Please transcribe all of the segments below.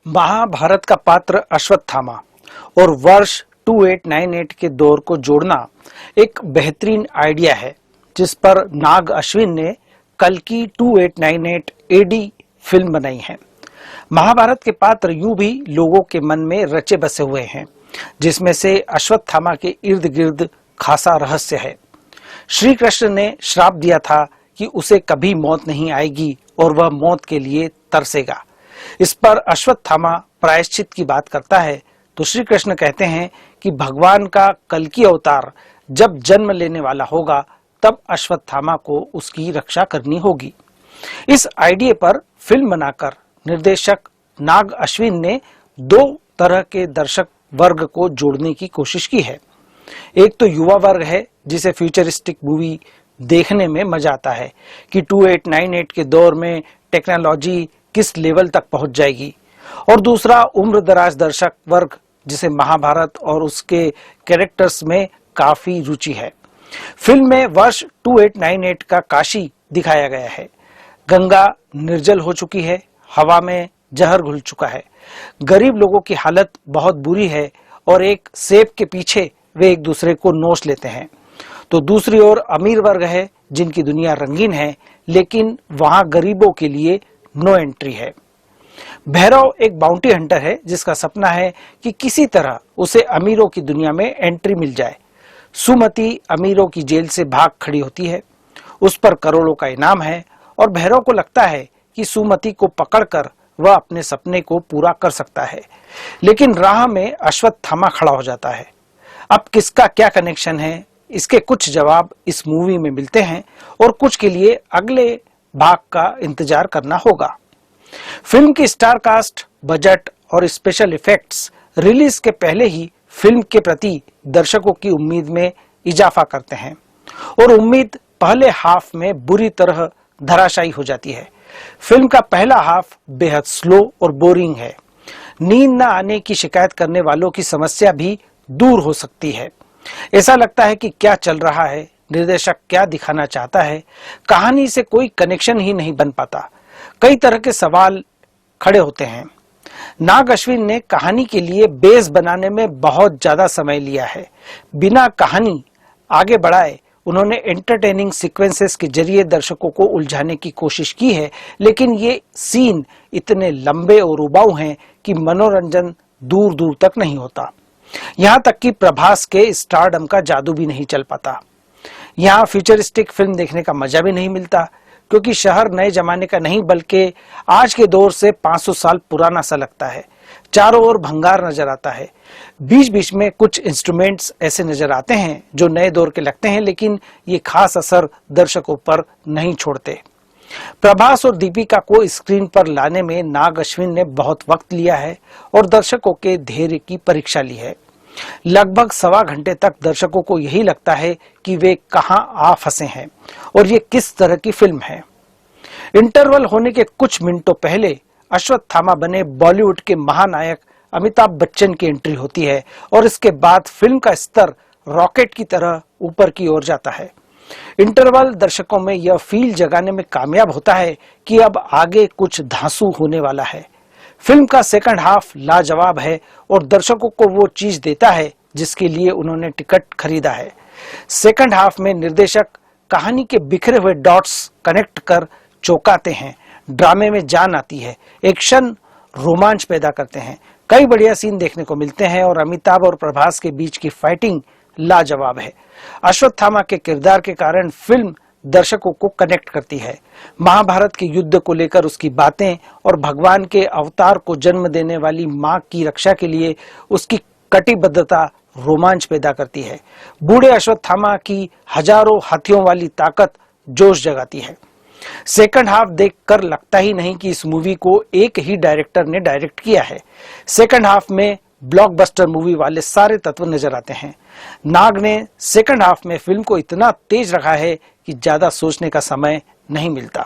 महाभारत का पात्र अश्वत्थामा और वर्ष 2898 के दौर को जोड़ना एक बेहतरीन आइडिया है, जिस पर नाग अश्विन ने कल्कि 2898 एडी फिल्म बनाई है। महाभारत के पात्र यूं भी लोगों के मन में रचे बसे हुए हैं, जिसमें से अश्वत्थामा के इर्द गिर्द खासा रहस्य है। श्री कृष्ण ने श्राप दिया था कि उसे कभी मौत नहीं आएगी और वह मौत के लिए तरसेगा। इस पर अश्वत्थामा प्रायश्चित की बात करता है तो श्री कृष्ण कहते हैं कि भगवान का कल्कि अवतार जब जन्म लेने वाला होगा तब अश्वत्थामा को उसकी रक्षा करनी होगी। इस आइडिया पर फिल्म बनाकर निर्देशक नाग अश्विन ने दो तरह के दर्शक वर्ग को जोड़ने की कोशिश की है। एक तो युवा वर्ग है, जिसे फ्यूचरिस्टिक मूवी देखने में मजा आता है कि 2898 के दौर में टेक्नोलॉजी किस लेवल तक पहुंच जाएगी, और दूसरा उम्र दराज दर्शक वर्ग जिसे महाभारत और उसके कैरेक्टर्स में काफी रुचि है। फिल्म में वर्ष 2898 का काशी दिखाया गया है। गंगा निर्जल हो चुकी है, हवा में जहर घुल चुका है, गरीब लोगों की हालत बहुत बुरी है और एक सेब के पीछे वे एक दूसरे को नोच लेते हैं। तो दूसरी ओर अमीर वर्ग है, जिनकी दुनिया रंगीन है, लेकिन वहां गरीबों के लिए नो एंट्री है। भैरव एक बाउंटी हंटर है, जिसका सपना है कि किसी तरह उसे अमीरों की दुनिया में एंट्री मिल जाए। सुमति अमीरों की जेल से भाग खड़ी होती है, उस पर करोड़ों का इनाम है और भैरव को लगता है कि सुमति को पकड़कर वह अपने सपने को पूरा कर सकता है। लेकिन राह में अश्वत्थामा खड़ा हो जाता है। अब किसका क्या कनेक्शन है, इसके कुछ जवाब इस मूवी में मिलते हैं और कुछ के लिए अगले भाग का इंतजार करना होगा। फिल्म की स्टार कास्ट, बजट और स्पेशल इफेक्ट्स रिलीज के पहले ही फिल्म के प्रति दर्शकों की उम्मीद में इजाफा करते हैं और उम्मीद पहले हाफ में बुरी तरह धराशायी हो जाती है। फिल्म का पहला हाफ बेहद स्लो और बोरिंग है। नींद न आने की शिकायत करने वालों की समस्या भी दूर हो सकती है। ऐसा लगता है कि क्या चल रहा है, निर्देशक क्या दिखाना चाहता है, कहानी से कोई कनेक्शन ही नहीं बन पाता। कई तरह के सवाल खड़े होते हैं। नाग अश्विन ने कहानी के लिए बेस बनाने में बहुत ज्यादा समय लिया है। बिना कहानी आगे बढ़ाए उन्होंने एंटरटेनिंग सीक्वेंसेस के जरिए दर्शकों को उलझाने की कोशिश की है, लेकिन ये सीन इतने लंबे और उबाऊ हैं कि मनोरंजन दूर दूर तक नहीं होता। यहाँ तक कि प्रभास के स्टारडम का जादू भी नहीं चल पाता। यहाँ फ्यूचरिस्टिक फिल्म देखने का मजा भी नहीं मिलता, क्योंकि शहर नए जमाने का नहीं बल्कि आज के दौर से 500 साल पुराना सा लगता है। चारों ओर भंगार नजर आता है। बीच बीच में कुछ इंस्ट्रूमेंट्स ऐसे नजर आते हैं जो नए दौर के लगते हैं, लेकिन ये खास असर दर्शकों पर नहीं छोड़ते। प्रभास और दीपिका को स्क्रीन पर लाने में नाग अश्विन ने बहुत वक्त लिया है और दर्शकों के धैर्य की परीक्षा ली है। लगभग 1.25 घंटे तक दर्शकों को यही लगता है कि वे कहां आ फंसे हैं और ये किस तरह की फिल्म है। इंटरवल होने के कुछ मिनटों पहले अश्वत्थामा बने बॉलीवुड के महानायक अमिताभ बच्चन की एंट्री होती है और इसके बाद फिल्म का स्तर रॉकेट की तरह ऊपर की ओर जाता है। इंटरवल दर्शकों में यह फील जगाने में कामयाब होता है कि अब आगे कुछ धांसू होने वाला है। फिल्म का सेकंड हाफ लाजवाब है और दर्शकों को वो चीज देता है जिसके लिए उन्होंने टिकट खरीदा है। सेकंड हाफ में निर्देशक कहानी के बिखरे हुए डॉट्स कनेक्ट कर चौंकाते हैं, ड्रामे में जान आती है, एक्शन रोमांच पैदा करते हैं, कई बढ़िया सीन देखने को मिलते हैं और अमिताभ और प्रभास के बीच की फाइटिंग लाजवाब है। अश्वत्थामा के किरदार के कारण फिल्म दर्शकों को कनेक्ट करती है। महाभारत के युद्ध को लेकर उसकी बातें और भगवान के अवतार को जन्म देने वाली मां की रक्षा के लिए उसकी कटिबद्धता रोमांच पैदा करती है। बूढ़े अश्वत्थामा की हजारों हाथियों वाली ताकत जोश जगाती है। सेकंड हाफ देखकर लगता ही नहीं कि इस मूवी को एक ही डायरेक्टर ने डायरेक्ट किया है। सेकंड हाफ में ब्लॉकबस्टर मूवी वाले सारे तत्व नजर आते हैं। नाग ने सेकंड हाफ में फिल्म को इतना तेज रखा है कि ज्यादा सोचने का समय नहीं मिलता।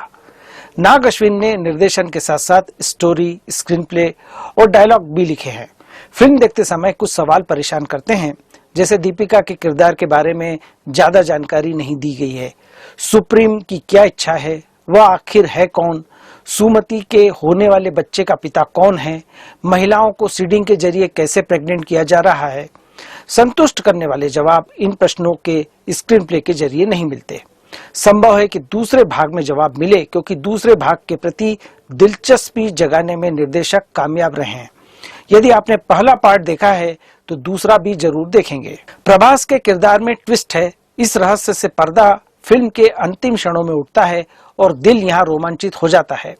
नाग अश्विन ने निर्देशन के साथ साथ स्टोरी, स्क्रीन प्ले और डायलॉग भी लिखे हैं। फिल्म देखते समय कुछ सवाल परेशान करते हैं, जैसे दीपिका के किरदार के बारे में ज्यादा जानकारी नहीं दी गई है। सुप्रीम की क्या इच्छा है, वह आखिर है कौन? सुमति के होने वाले बच्चे का पिता कौन है, महिलाओं को सीडिंग के जरिए कैसे प्रेग्नेंट किया जा रहा है। संतुष्ट करने वाले जवाब इन प्रश्नों के स्क्रीन प्ले के जरिए नहीं मिलते। संभव है कि दूसरे भाग में जवाब मिले, क्योंकि दूसरे भाग के प्रति दिलचस्पी जगाने में निर्देशक कामयाब रहे हैं। यदि आपने पहला पार्ट देखा है तो दूसरा भी जरूर देखेंगे। प्रभास के किरदार में ट्विस्ट है, इस रहस्य से पर्दा फिल्म के अंतिम क्षणों में उठता है और दिल यहाँ रोमांचित हो जाता है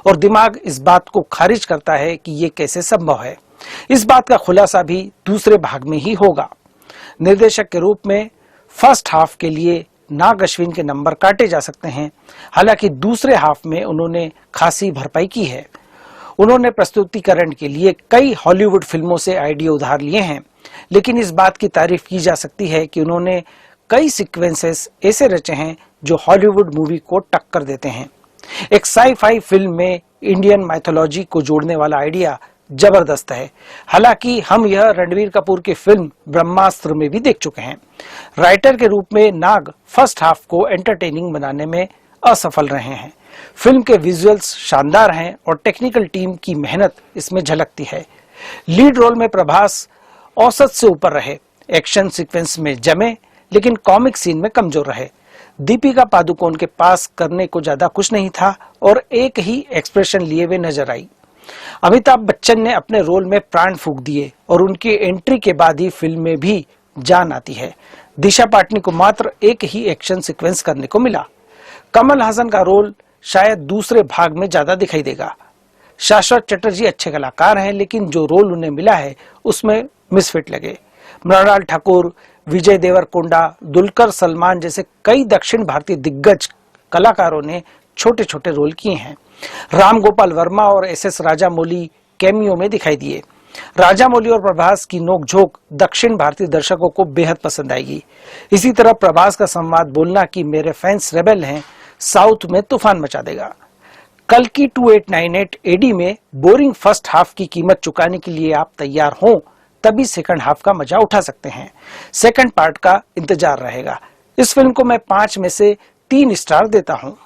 और दिमाग इस बात को खारिज करता है कि ये कैसे संभव है। इस बात का खुलासा भी दूसरे भाग में ही होगा। निर्देशक के रूप में फर्स्ट हाफ के लिए नाग अश्विन के नंबर काटे जा सकते हैं। हालांकि दूसरे हाफ में उन्होंने खासी भरपाई की है। उन्होंने प्रस्तुतिकरण के लिए कई हॉलीवुड फिल्मों से आइडिया उधार लिए हैं, लेकिन इस बात की तारीफ की जा सकती है कि उन्होंने कई सीक्वेंसेस ऐसे रचे हैं जो हॉलीवुड मूवी को टक्कर देते हैं। एक साई-फाई फिल्म में इंडियन माइथोलॉजी को जोड़ने वाला आइडिया जबरदस्त है। हालांकि हम यह रणबीर कपूर की फिल्म ब्रह्मास्त्र में भी देख चुके हैं। राइटर के रूप में नाग फर्स्ट हाफ को एंटरटेनिंग बनाने में असफल रहे हैं। फिल्म के विजुअल्स शानदार हैं और टेक्निकल टीम की मेहनत इसमें झलकती है। लीड रोल में प्रभास औसत से ऊपर रहे, एक्शन सीक्वेंस में जमे, लेकिन कॉमिक सीन में कमजोर रहे। दीपिका पादुकोण के पास करने को ज्यादा कुछ नहीं था और एक ही एक्सप्रेशन लिए हुए नजर आई। अमिताभ बच्चन ने अपने रोल में प्राण फूंक दिए और उनकी एंट्री के बाद ही फिल्म में भी जान आती है। दिशा पाटनी को मात्र एक ही एक्शन सीक्वेंस करने को मिला। कमल हासन का रोल शायद दूसरे भाग में ज्यादा दिखाई देगा। शाश्वत चटर्जी अच्छे कलाकार हैं, लेकिन जो रोल उन्हें मिला है उसमें मिसफिट लगे। मृणाल ठाकुर, विजय देवरकोंडा, दुलकर सलमान जैसे कई दक्षिण भारतीय दिग्गज कलाकारों ने छोटे छोटे रोल किए हैं। राम गोपाल वर्मा और एस राजामौली कैमियो में दिखाई दिए। राजामौली और प्रभास की नोकझोंक दक्षिण भारतीय दर्शकों को बेहद पसंद आएगी। इसी तरह प्रभास का संवाद बोलना कि मेरे फैंस रेबेल हैं साउथ में तूफान मचा देगा। कल्कि 2898 एडी में बोरिंग फर्स्ट हाफ की कीमत चुकाने के लिए आप तैयार हों, तभी सेकंड हाफ का मजा उठा सकते हैं। सेकंड पार्ट का इंतजार रहेगा। इस फिल्म को मैं 5 में से 3 स्टार देता हूं।